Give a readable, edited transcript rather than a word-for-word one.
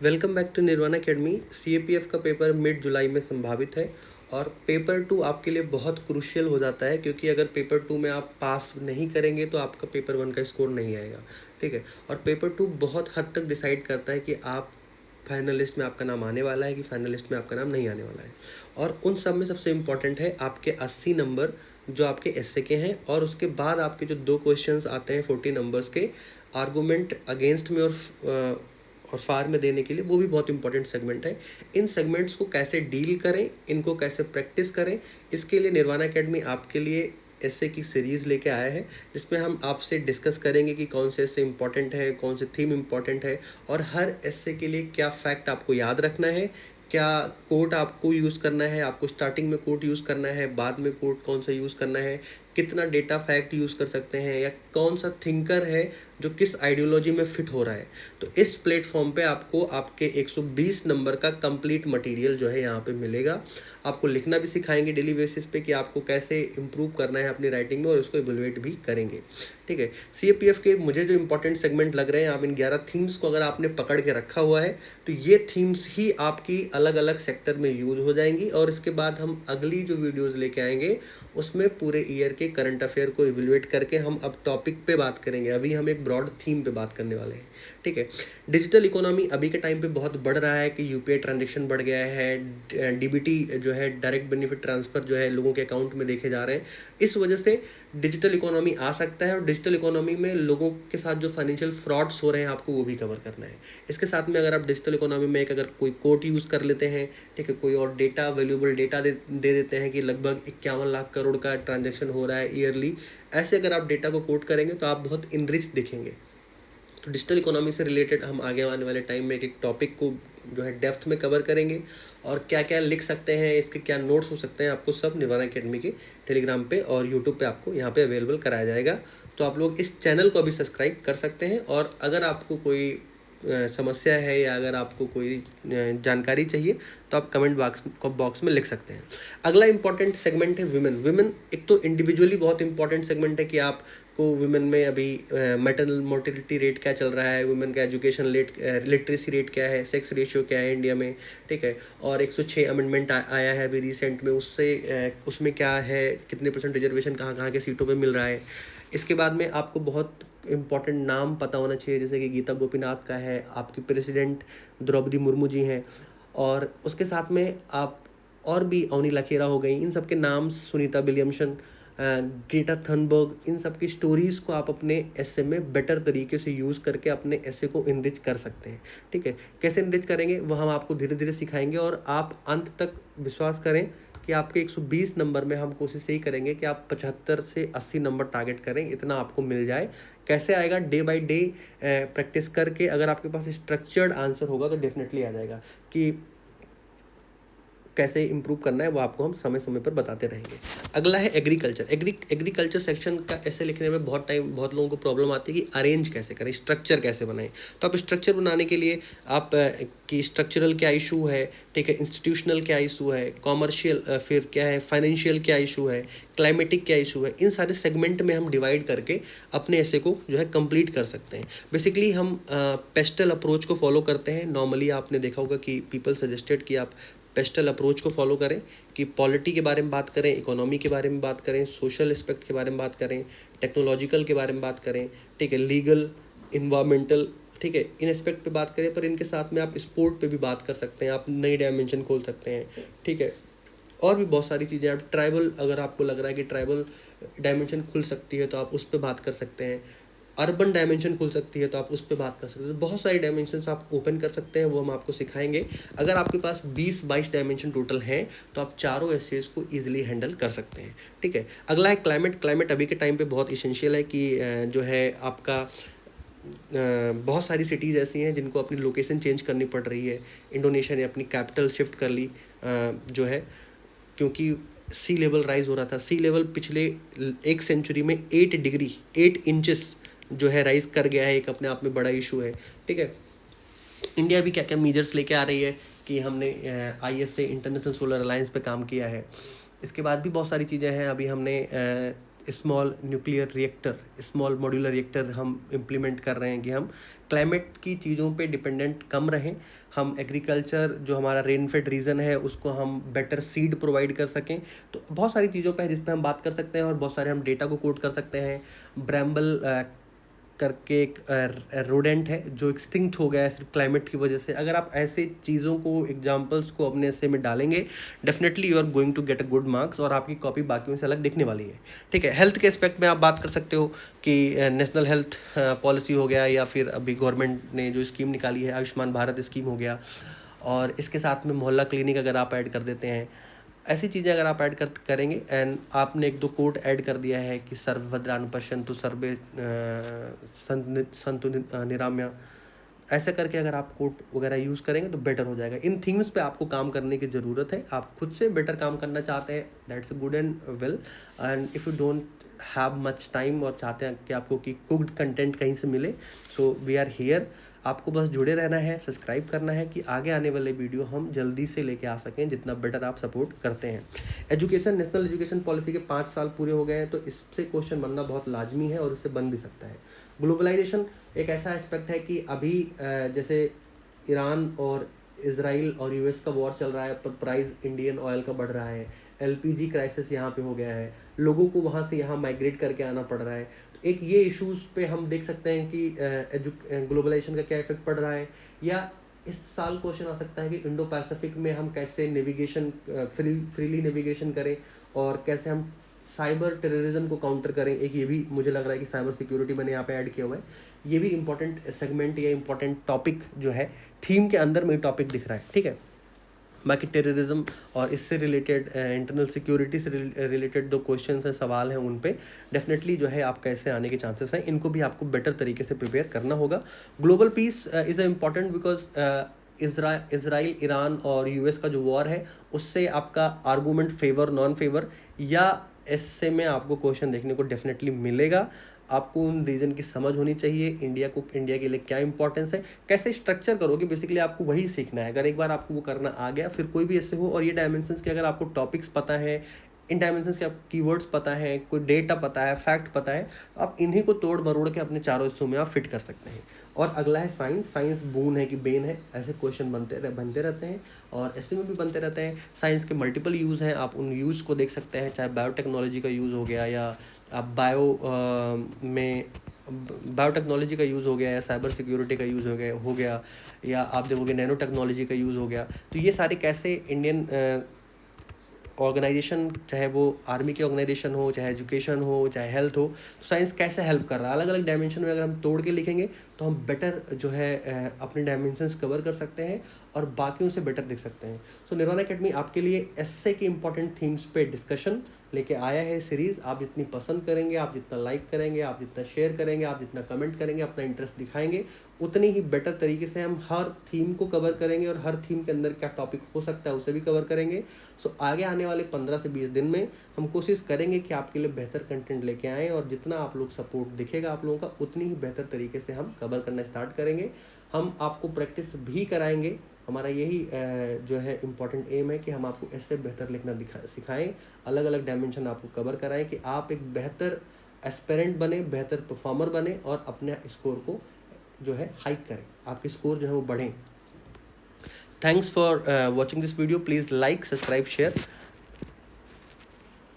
Welcome back to Nirvana academy. CAPF का paper mid July में संभावित है और पेपर टू आपके लिए बहुत क्रूशियल हो जाता है, क्योंकि अगर पेपर टू में आप पास नहीं करेंगे तो आपका पेपर वन का स्कोर नहीं आएगा। ठीक है। और पेपर टू बहुत हद तक डिसाइड करता है कि आप फाइनल लिस्ट में आपका नाम आने वाला है कि फाइनल लिस्ट में आपका नाम नहीं आने वाला है। और उन सब में सबसे इम्पॉर्टेंट है आपके 80 नंबर जो आपके एसए के हैं, और उसके बाद आपके जो दो क्वेश्चंस आते हैं 40 नंबर्स के आर्गूमेंट अगेंस्ट में और फार में देने के लिए, वो भी बहुत इंपॉर्टेंट सेगमेंट है। इन सेगमेंट्स को कैसे डील करें, इनको कैसे प्रैक्टिस करें, इसके लिए निर्वाणा अकेडमी आपके लिए एसए की सीरीज़ लेके आया है, जिसमें हम आपसे डिस्कस करेंगे कि कौन से एसए इंपॉर्टेंट है, कौन से थीम इंपॉर्टेंट है, और हर एसए के लिए क्या फैक्ट आपको याद रखना है, क्या कोट आपको यूज़ करना है, आपको स्टार्टिंग में कोट यूज़ करना है, बाद में कोट कौन सा यूज़ करना है, कितना डेटा फैक्ट यूज़ कर सकते हैं, या कौन सा थिंकर है जो किस आइडियोलॉजी में फिट हो रहा है। तो इस प्लेटफॉर्म पे आपको आपके 120 नंबर का कंप्लीट मटेरियल जो है यहाँ पे मिलेगा। आपको लिखना भी सिखाएंगे डेली बेसिस पे कि आपको कैसे इंप्रूव करना है अपनी राइटिंग में, और उसको इवेलुएट भी करेंगे। ठीक है। सीएपीएफ के मुझे जो इंपॉर्टेंट सेगमेंट लग रहे हैं, आप इन 11 थीम्स को अगर आपने पकड़ के रखा हुआ है तो ये थीम्स ही आपकी अलग अलग सेक्टर में यूज हो जाएंगी, और इसके बाद हम अगली जो वीडियोज़ लेके आएंगे उसमें पूरे ईयर के करंट अफेयर को इवेलुएट करके हम अब टॉपिक पे बात करेंगे। अभी हम एक ब्रॉड थीम पे बात करने वाले हैं। ठीक है। डिजिटल इकोनॉमी अभी के टाइम पे बहुत बढ़ रहा है कि यूपीआई ट्रांजैक्शन बढ़ गया है, डीबीटी जो है डायरेक्ट बेनिफिट ट्रांसफ़र जो है लोगों के अकाउंट में देखे जा रहे हैं। इस वजह से डिजिटल इकोनॉमी आ सकता है, और डिजिटल इकोनॉमी में लोगों के साथ जो फाइनेंशियल फ्रॉड्स हो रहे हैं आपको वो भी कवर करना है। इसके साथ में अगर आप डिजिटल इकोनॉमी में एक अगर कोई कोट यूज़ कर लेते हैं, ठीक है, कोई और डेटा वैल्यूएबल डेटा दे देते हैं कि लगभग 51 लाख करोड़ का ट्रांजैक्शन हो रहा है ईयरली, ऐसे अगर आप डेटा को कोट करेंगे तो आप बहुत इनरिच दिखेंगे। तो डिजिटल इकोनॉमी से रिलेटेड हम आगे आने वाले टाइम में एक टॉपिक को जो है डेप्थ में कवर करेंगे, और क्या क्या लिख सकते हैं, इसके क्या नोट्स हो सकते हैं, आपको सब निर्वाणा अकेडमी के टेलीग्राम पे और यूट्यूब पे आपको यहाँ पे अवेलेबल कराया जाएगा। तो आप लोग इस चैनल को अभी सब्सक्राइब कर सकते हैं, और अगर आपको कोई समस्या है या अगर आपको कोई जानकारी चाहिए तो आप कमेंट बॉक्स में लिख सकते हैं। अगला इंपॉर्टेंट सेगमेंट है विमेन। एक तो इंडिविजुअली बहुत इंपॉर्टेंट सेगमेंट है कि आपको विमेन में अभी मैटरनल मोर्टिलिटी रेट क्या चल रहा है, वुमेन का एजुकेशन रेट, लिटरेसी रेट क्या है, सेक्स रेशियो क्या है इंडिया में। ठीक है। और 106 अमेंडमेंट आया है अभी रिसेंट में, उससे उसमें क्या है, कितने % रिजर्वेशन कहाँ कहाँ के सीटों पे मिल रहा है। इसके बाद में आपको बहुत इंपॉर्टेंट नाम पता होना चाहिए, जैसे कि गीता गोपीनाथ का है, आपकी प्रेसिडेंट द्रौपदी मुर्मू जी हैं, और उसके साथ में आप और भी अवनी लखेरा हो गई, इन सब के नाम, सुनीता विलियमसन, ग्रेटा थनबर्ग, इन सब की स्टोरीज़ को आप अपने एसे में बेटर तरीके से यूज़ करके अपने एसे को इनरिच कर सकते हैं। ठीक है। कैसे इनरिच करेंगे वो हम आपको धीरे धीरे सिखाएंगे, और आप अंत तक विश्वास करें कि आपके 120 नंबर में हम कोशिश यही करेंगे कि आप 75 से 80 नंबर टारगेट करें, इतना आपको मिल जाए। कैसे आएगा? डे बाय डे प्रैक्टिस करके। अगर आपके पास स्ट्रक्चर्ड आंसर होगा तो डेफिनेटली आ जाएगा। कि कैसे इंप्रूव करना है वो आपको हम समय समय पर बताते रहेंगे। अगला है एग्रीकल्चर। एग्रीकल्चर सेक्शन का ऐसे लिखने में बहुत लोगों को प्रॉब्लम आती है कि अरेंज कैसे करें, स्ट्रक्चर कैसे बनाएं। तो आप स्ट्रक्चर बनाने के लिए आप कि स्ट्रक्चरल क्या इशू है, ठीक है, इंस्टीट्यूशनल क्या इशू है, कॉमर्शियल फिर क्या है, फाइनेंशियल क्या इशू है, क्लाइमेटिक क्या इशू है, इन सारे सेगमेंट में हम डिवाइड करके अपने ऐसे को जो है कंप्लीट कर सकते हैं। बेसिकली हम पेस्टल अप्रोच को फॉलो करते हैं। नॉर्मली आपने देखा होगा कि पीपल सजेस्टेड कि आप पेस्टल अप्रोच को फॉलो करें, कि पॉलिटी के बारे में बात करें, इकोनॉमी के बारे में बात करें, सोशल एस्पेक्ट के बारे में बात करें, टेक्नोलॉजिकल के बारे में बात करें, ठीक है, लीगल, इन्वायरमेंटल, ठीक है, इन एस्पेक्ट पे बात करें। पर इनके साथ में आप स्पोर्ट पे भी बात कर सकते हैं, आप नई डायमेंशन खोल सकते हैं। ठीक है। और भी बहुत सारी चीज़ें, आप ट्राइबल, अगर आपको लग रहा है कि ट्राइबल डायमेंशन खुल सकती है तो आप उस पर बात कर सकते हैं। अर्बन डायमेंशन खुल सकती है तो आप उस पर बात कर सकते हैं। बहुत सारी डायमेंशंस आप ओपन कर सकते हैं, वो हम आपको सिखाएंगे। अगर आपके पास 20-22 डायमेंशन टोटल हैं तो आप चारों एसेस को ईजिली हैंडल कर सकते हैं। ठीक है। अगला है क्लाइमेट अभी के टाइम पे बहुत इसेंशियल है कि जो है आपका बहुत सारी सिटीज़ ऐसी हैं जिनको अपनी लोकेशन चेंज करनी पड़ रही है। इंडोनेशिया ने अपनी कैपिटल शिफ्ट कर ली जो है, क्योंकि सी लेवल राइज हो रहा था। सी लेवल पिछले एक सेंचुरी में 8 इंचेस जो है राइज कर गया है, एक अपने आप में बड़ा इशू है। ठीक है। इंडिया भी क्या क्या मेजर्स लेके आ रही है कि हमने ISA इंटरनेशनल सोलर अलायंस पे काम किया है। इसके बाद भी बहुत सारी चीज़ें हैं। अभी हमने small nuclear reactor, small modular reactor हम इम्प्लीमेंट कर रहे हैं कि हम क्लाइमेट की चीज़ों पे डिपेंडेंट कम रहें, हम एग्रीकल्चर जो हमारा रेनफेड रीजन है उसको हम बेटर सीड प्रोवाइड कर सकें। तो बहुत सारी चीज़ों पे है जिस पे हम बात कर सकते हैं और बहुत सारे हम डेटा को कोट कर सकते हैं। ब्रैम्बल करके एक रोडेंट है जो एक्सटिंक्ट हो गया है सिर्फ क्लाइमेट की वजह से। अगर आप ऐसे चीज़ों को, एग्जांपल्स को अपने ऐसे में डालेंगे, definitely you are going to get a good marks और आपकी कॉपी बाकियों से अलग दिखने वाली है। ठीक है, हेल्थ के एस्पेक्ट में आप बात कर सकते हो कि नेशनल हेल्थ पॉलिसी हो गया, या फिर अभी गवर्नमेंट ने जो स्कीम निकाली है आयुष्मान भारत स्कीम हो गया, और इसके साथ में मोहल्ला क्लिनिक अगर आप ऐड कर देते हैं, ऐसी चीज़ें अगर आप ऐड करेंगे, एंड आपने एक दो कोट ऐड कर दिया है कि सर्वभद्रान पश्यन्तु सर्वे संतु निराम्या, ऐसे करके अगर आप कोट वगैरह यूज़ करेंगे तो बेटर हो जाएगा। इन थीम्स पे आपको काम करने की ज़रूरत है। आप खुद से बेटर काम करना चाहते हैं, that's a good and well, and if you don't have much time और चाहते हैं कि आपको कि कुक्ड कंटेंट कहीं से मिले, सो वी आर हियर। आपको बस जुड़े रहना है, सब्सक्राइब करना है कि आगे आने वाले वीडियो हम जल्दी से लेके आ सकें, जितना बेटर आप सपोर्ट करते हैं। एजुकेशन, नेशनल एजुकेशन पॉलिसी के 5 साल पूरे हो गए हैं, तो इससे क्वेश्चन बनना बहुत लाजमी है और इससे बन भी सकता है। ग्लोबलाइजेशन एक ऐसा एस्पेक्ट है कि अभी जैसे ईरान और इजराइल और यूएस का वॉर चल रहा है, पर प्राइस इंडियन ऑयल का बढ़ रहा है, एलपीजी क्राइसिस यहाँ पे हो गया है, लोगों को वहाँ से यहाँ माइग्रेट करके आना पड़ रहा है। तो एक ये इश्यूज़ पे हम देख सकते हैं कि ग्लोबलाइजेशन का क्या इफेक्ट पड़ रहा है। या इस साल क्वेश्चन आ सकता है कि इंडो पैसिफिक में हम कैसे नेविगेशन फ्रीली नेविगेशन करें और कैसे हम साइबर टेररिज्म को काउंटर करें। एक ये भी मुझे लग रहा है कि साइबर सिक्योरिटी मैंने यहाँ पे ऐड किया हुआ है, ये भी इंपॉर्टेंट सेगमेंट या इंपॉर्टेंट टॉपिक जो है थीम के अंदर में टॉपिक दिख रहा है। ठीक है, बाकी टेररिज्म और इससे रिलेटेड इंटरनल सिक्योरिटी से रिलेटेड जो क्वेश्चन हैं, सवाल हैं, उन पे डेफिनेटली जो है आप कैसे आने के चांसेस हैं, इनको भी आपको बेटर तरीके से प्रिपेयर करना होगा। Global piece is important because Israel, Iran और यूएस का जो वॉर है उससे आपका आर्गूमेंट फेवर, नॉन फेवर, या इससे में आपको क्वेश्चन देखने को डेफिनेटली मिलेगा। आपको उन रीजन की समझ होनी चाहिए, इंडिया के लिए क्या इंपॉर्टेंस है, कैसे स्ट्रक्चर करोगे, बेसिकली आपको वही सीखना है। अगर एक बार आपको वो करना आ गया, फिर कोई भी ऐसे हो, और ये डायमेंशंस के अगर आपको टॉपिक्स पता है, इन डायमेंशंस के आप कीवर्ड्स पता है, कोई डेटा पता है, फैक्ट पता है, तो आप इन्हीं को तोड़ मरोड़ के अपने चारों हिस्सों में आप फिट कर सकते हैं। और अगला है साइंस। साइंस बून है कि बेन है, ऐसे क्वेश्चन बनते रहते हैं और ऐसे में भी बनते रहते हैं। साइंस के मल्टीपल यूज़ हैं, आप उन यूज़ को देख सकते हैं, चाहे बायोटेक्नोलॉजी का यूज़ हो गया, या आप बायोटेक्नोलॉजी का यूज़ हो गया, या साइबर सिक्योरिटी का यूज़ हो गया, या आप देखोगे नैनो टेक्नोलॉजी का यूज़ हो गया। तो ये सारे कैसे इंडियन ऑर्गेनाइजेशन, चाहे वो आर्मी की ऑर्गेनाइजेशन हो, चाहे एजुकेशन हो, चाहे हेल्थ हो, तो साइंस कैसे हेल्प कर रहा है। अलग अलग डायमेंशन में अगर हम तोड़ के लिखेंगे तो हम बेटर जो है अपने डायमेंशंस कवर कर सकते हैं और बाकियों से बेटर दिख सकते हैं। सो निर्वाणा अकेडमी आपके लिए एस्से के इंपॉर्टेंट थीम्स पे डिस्कशन लेके आया है सीरीज़। आप जितनी पसंद करेंगे, आप जितना लाइक करेंगे, आप जितना शेयर करेंगे, आप जितना कमेंट करेंगे, अपना इंटरेस्ट दिखाएंगे, उतनी ही बेटर तरीके से हम हर थीम को कवर करेंगे और हर थीम के अंदर क्या टॉपिक हो सकता है उसे भी कवर करेंगे। सो आगे आने वाले 15 से 20 दिन में हम कोशिश करेंगे कि आपके लिए बेहतर कंटेंट लेके आएँ, और जितना आप लोग सपोर्ट दिखेगा आप लोगों का, उतनी ही बेहतर तरीके से हम कवर करना स्टार्ट करेंगे। हम आपको प्रैक्टिस भी कराएंगे। हमारा यही जो है इम्पॉर्टेंट एम है कि हम आपको इससे बेहतर लिखना सिखाएं, अलग अलग डायमेंशन आपको कवर कराएं कि आप एक बेहतर एस्पिरेंट बने, बेहतर परफॉर्मर बने और अपने स्कोर को जो है हाइक करें, आपके स्कोर जो है वो बढ़ें। Thanks for watching this video. Please like, subscribe, share.